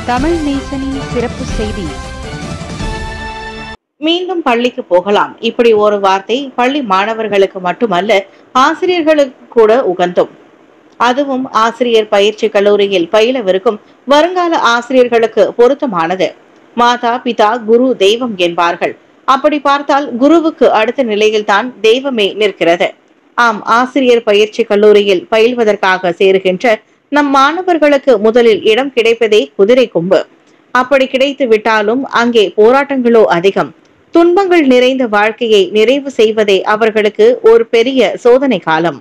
தமிழ் நேசனின் சிறப்பு செய்தி. மீண்டும் பள்ளிக்கு போகலாம், இப்படி ஒரு வார்த்தை பள்ளி மாணவர்களுக்கு மட்டுமல்ல, ஆசிரியர்களுக்கு கூட உகந்தும். அதுவும் ஆசிரியர் பயிற்சி கல்லூரியில் பயிலவிருக்கும் வருங்கால ஆசிரியர்களுக்கு பொருத்தமானது. மாதா பிதா குரு தெய்வம் என்பார்கள். அப்படி பார்த்தால் குருவுக்கு அடுத்த நிலையில் தான் தெய்வமே நிற்கிறது. ஆம், ஆசிரியர் பயிற்சி கல்லூரியில் பயில்வதற்காக சேருகின்ற நம் மாணவர்களுக்கு முதலில் இடம் கிடைப்பதே குதிரை கொம்பு. அப்படி கிடைத்து விட்டாலும் அங்கே போராட்டங்களோ அதிகம். துன்பங்கள் நிறைந்த வாழ்க்கையை நிறைவு செய்வதே அவர்களுக்கு ஒரு பெரிய சோதனை காலம்.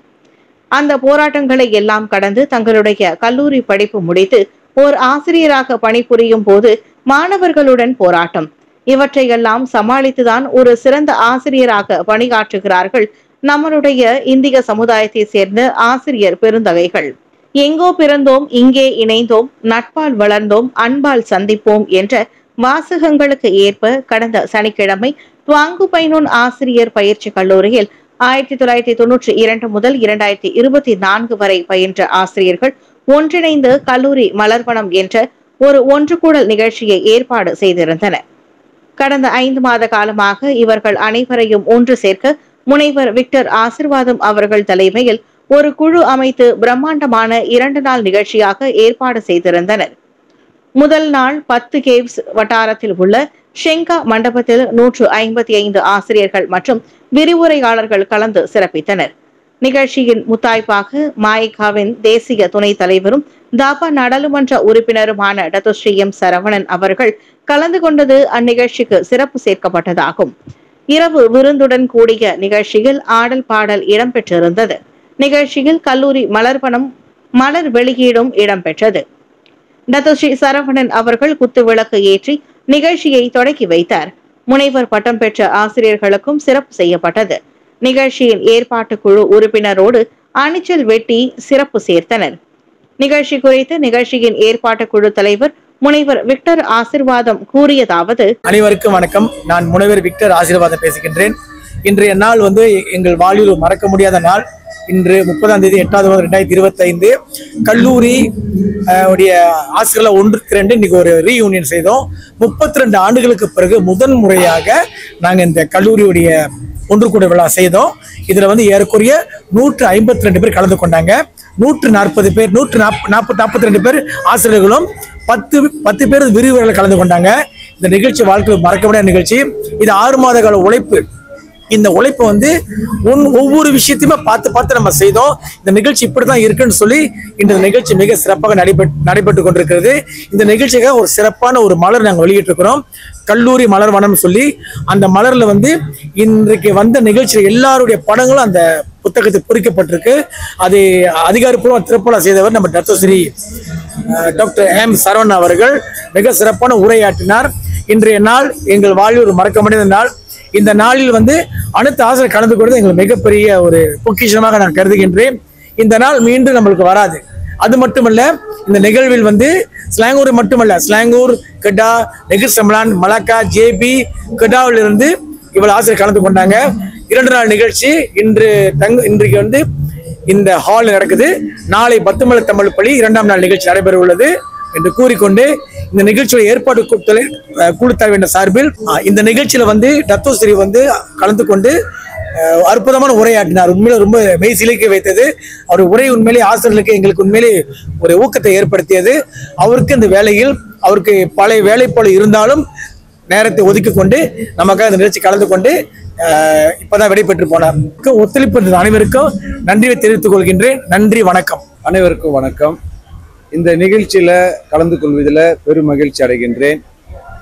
அந்த போராட்டங்களை எல்லாம் கடந்து தங்களுடைய கல்லூரி படிப்பு முடித்து ஓர் ஆசிரியராக பணிபுரியும் போது மாணவர்களுடன் போராட்டம், இவற்றையெல்லாம் சமாளித்துதான் ஒரு சிறந்த ஆசிரியராக பணியாற்றுகிறார்கள் நம்மளுடைய இந்திய சமுதாயத்தை சேர்ந்த ஆசிரியர் பெருந்தகைகள். எங்கோ பிறந்தோம், இங்கே இணைந்தோம், நட்பால் வளர்ந்தோம், அன்பால் சந்திப்போம் என்ற வாசகங்களுக்கு ஏற்ப கடந்த சனிக்கிழமை துவாங்குபைனூன் ஆசிரியர் பயிற்சி கல்லூரியில் 1992 முதல் 2024 வரை பயின்ற ஆசிரியர்கள் ஒன்றிணைந்து கல்லூரி மலர்வனம் என்ற ஒரு ஒன்றுகூடல் நிகழ்ச்சியை ஏற்பாடு செய்திருந்தனர். கடந்த 5 மாத காலமாக இவர்கள் அனைவரையும் ஒன்று சேர்க்க முனைவர் விக்டர் ஆசிர்வாதம் அவர்கள் தலைமையில் ஒரு குழு அமைத்து பிரம்மாண்டமான 2 நாள் நிகழ்ச்சியாக ஏற்பாடு செய்திருந்தனர். முதல் நாள் 10 கேவ்ஸ் வட்டாரத்தில் உள்ள ஷெங்கா மண்டபத்தில் 155 ஆசிரியர்கள் மற்றும் விரிவுரையாளர்கள் கலந்து சிறப்பித்தனர். நிகழ்ச்சியின் முத்தாய்ப்பாக மாயிகாவின் தேசிய துணைத் தலைவரும் தாபா நாடாளுமன்ற உறுப்பினருமான டத்தோஸ்ரீ எம் சரவணன் அவர்கள் கலந்து கொண்டது அந்நிகழ்ச்சிக்கு சிறப்பு சேர்க்கப்பட்டதாகும். இரவு விருந்துடன் கூடிய நிகழ்ச்சியில் ஆடல் பாடல் இடம்பெற்றிருந்தது. நிகழ்ச்சியில் கல்லூரி மலர்வனம் மலர் வெளியீடும் இடம்பெற்றது. டத்தோஸ்ரீ சரவணன் அவர்கள் குத்துவிளக்கு ஏற்றி நிகழ்ச்சியை தொடக்கி வைத்தார். முனைவர் பட்டம் பெற்ற ஆசிரியர்களுக்கும் சிறப்பு செய்யப்பட்டது. நிகழ்ச்சியின் ஏற்பாட்டு குழு உறுப்பினரோடு அணிச்சல் வெட்டி சிறப்பு சேர்த்தனர். நிகழ்ச்சி குறித்து நிகழ்ச்சியின் ஏற்பாட்டு குழு தலைவர் முனைவர் விக்டர் ஆசிர்வாதம் கூறியதாவது: அனைவருக்கும் வணக்கம். நான் முனைவர் விக்டர் ஆசீர்வாதம் பேசுகின்றேன். இன்றைய நாள் எங்கள் வாழ்வில் மறக்க முடியாத நாள். இன்று 30ஆம் தேதி 8வது மாதம் 2025 கல்லூரி உடைய ஆசிரியர்களை ஒன்று திரண்டு இன்னைக்கு ஒரு ரீயூனியன் செய்தோம். 32 ஆண்டுகளுக்கு பிறகு முதன் முறையாக நாங்கள் இந்த கல்லூரியுடைய ஒன்று கூட விழா செய்தோம். இதுல ஏறக்குறைய 152 பேர் கலந்து கொண்டாங்க. 140 பேர் 142 பேர் ஆசிரியர்களும் 10 பேர் விரிவுரைகள் கலந்து கொண்டாங்க. இந்த நிகழ்ச்சி வாழ்க்கையில் மறக்க முடியாத நிகழ்ச்சி. இது 6 மாத கால உழைப்பு. இந்த உழைப்பு ஒவ்வொரு விஷயத்தையுமே பார்த்து நம்ம செய்தோம். இந்த நிகழ்ச்சி இப்படிதான் இருக்குன்னு சொல்லி இந்த நிகழ்ச்சி மிக சிறப்பாக நடைபெற்று கொண்டிருக்கிறது. இந்த நிகழ்ச்சிக்காக ஒரு சிறப்பான ஒரு மலர் நாங்கள் வெளியிட்டு இருக்கிறோம், கல்லூரி மலர் வனம் சொல்லி. அந்த மலர்ல இன்றைக்கு வந்த நிகழ்ச்சியில் எல்லாருடைய படங்களும் அந்த புத்தகத்தில் பொறிக்கப்பட்டிருக்கு. அது அதிகாரப்பூர்வ திறப்புலா செய்தவர் நம்ம டத்தோஸ்ரீ டாக்டர் எம் சரவணன் அவர்கள் மிக சிறப்பான உரையாற்றினார். இன்றைய நாள் எங்கள் வாழ்வில் ஒரு மறக்க முடியாத நாள். இந்த நாளில் அனைத்து ஆசிரியர் கலந்து கொண்டது எங்களுக்கு மிகப்பெரிய ஒரு பொக்கிஷமாக நான் கருதுகின்றேன். இந்த நாள் மீண்டும் நம்மளுக்கு வராது. அது மட்டுமல்ல, இந்த நிகழ்வில் ஸ்லாங்கூர் மட்டுமல்ல, ஸ்லாங்கூர், கெடா, நெகிர் சம்லான், மலாக்கா, ஜேபி, கெடாவில் இருந்து இவ்வளவு ஆசிரியர் கலந்து கொண்டாங்க. 2 நாள் நிகழ்ச்சி இன்றைக்கு இந்த ஹால் நடக்குது. நாளை பத்துமலை தமிழ் பள்ளி 2ஆம் நாள் நிகழ்ச்சி நடைபெற உள்ளது என்று கூறிக்கொண்டு, இந்த நிகழ்ச்சியோட ஏற்பாடு குழு தலைவர் சார்பில் இந்த நிகழ்ச்சியில டத்தோஸ்ரீ கலந்து கொண்டு அற்புதமான உரையாற்றினார். உண்மையிலே ரொம்ப மெய் சிலிக்க வைத்தது. அவர் உரை உண்மையிலே ஆசிரியர்களுக்கு எங்களுக்கு உண்மையிலே ஒரு ஊக்கத்தை ஏற்படுத்தியது. அவருக்கு இந்த வேலையில் அவருக்கு பழைய வேலை போல இருந்தாலும் நேரத்தை ஒதுக்கி கொண்டு நமக்காக இந்த நிகழ்ச்சி கலந்து கொண்டு இப்பதான் விடைபெற்று போனார். ஒத்துழைப்பு அனைவருக்கும் நன்றியை தெரிவித்துக் கொள்கின்றேன். நன்றி, வணக்கம். அனைவருக்கும் வணக்கம். இந்த நிகழ்ச்சியில கலந்து கொள்வதில் பெரும் மகிழ்ச்சி அடைகின்றேன்.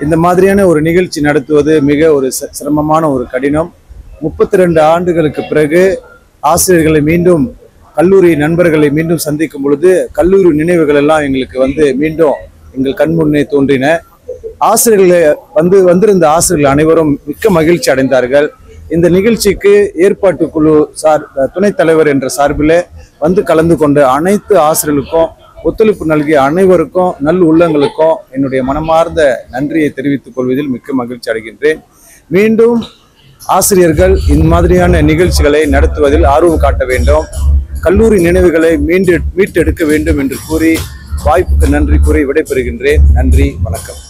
இந்த மாதிரியான ஒரு நிகழ்ச்சி நடத்துவது மிக ஒரு சிரமமான ஒரு கடினம். 32 ஆண்டுகளுக்கு பிறகு ஆசிரியர்களை மீண்டும், கல்லூரி நண்பர்களை மீண்டும் சந்திக்கும் பொழுது கல்லூரி நினைவுகள் எல்லாம் எங்களுக்கு மீண்டும் எங்கள் கண்முன்னே தோன்றின. ஆசிரியர்களை வந்திருந்த ஆசிரியர்கள் அனைவரும் மிக்க மகிழ்ச்சி அடைந்தார்கள். இந்த நிகழ்ச்சிக்கு ஏற்பாட்டு குழு துணைத் தலைவர் என்ற சார்பில் கலந்து கொண்ட அனைத்து ஆசிரியர்களுக்கும், ஒத்துழைப்பு நல்கிய அனைவருக்கும், நல் உள்ளங்களுக்கும் என்னுடைய மனமார்ந்த நன்றியை தெரிவித்துக் கொள்வதில் மிக்க மகிழ்ச்சி அடைகின்றேன். மீண்டும் ஆசிரியர்கள் இந்த மாதிரியான நிகழ்ச்சிகளை நடத்துவதில் ஆர்வம் காட்ட வேண்டும், கல்லூரி நினைவுகளை மீட்டெடுக்க வேண்டும் என்று கூறி வாய்ப்புக்கு நன்றி கூறி விடைபெறுகின்றேன். நன்றி, வணக்கம்.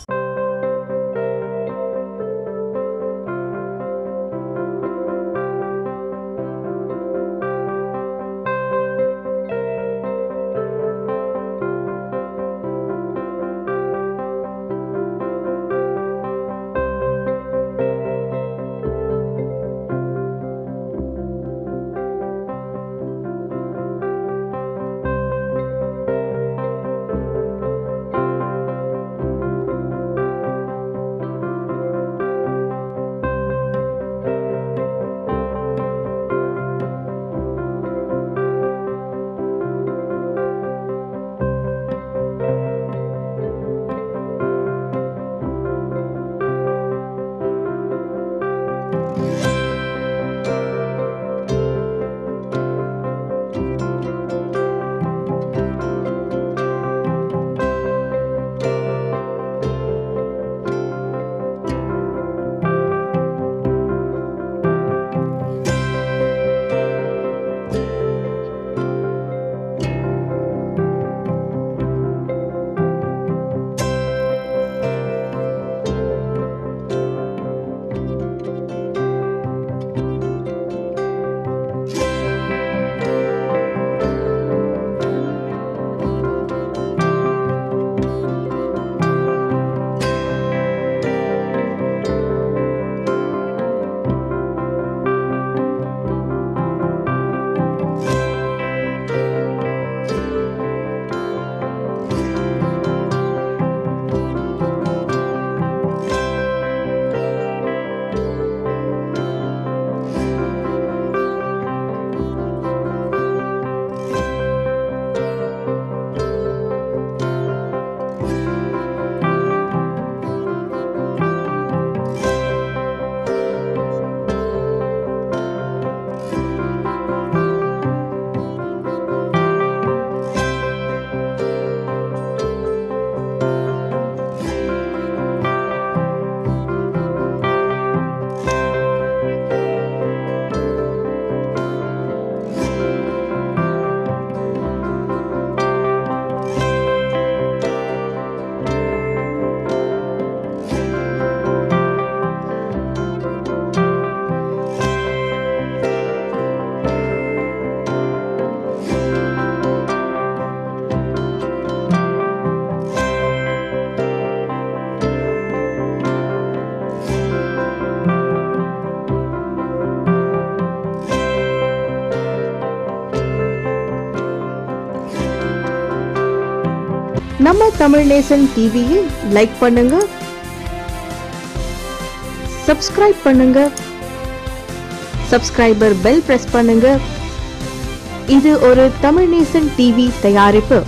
நம்ம தமிழ் நேசன் டிவியை லைக் பண்ணுங்க, சப்ஸ்கிரைப் பண்ணுங்க, சப்ஸ்கிரைபர் பெல் பிரஸ் பண்ணுங்க. இது ஒரு தமிழ் நேசன் டிவி தயாரிப்பு.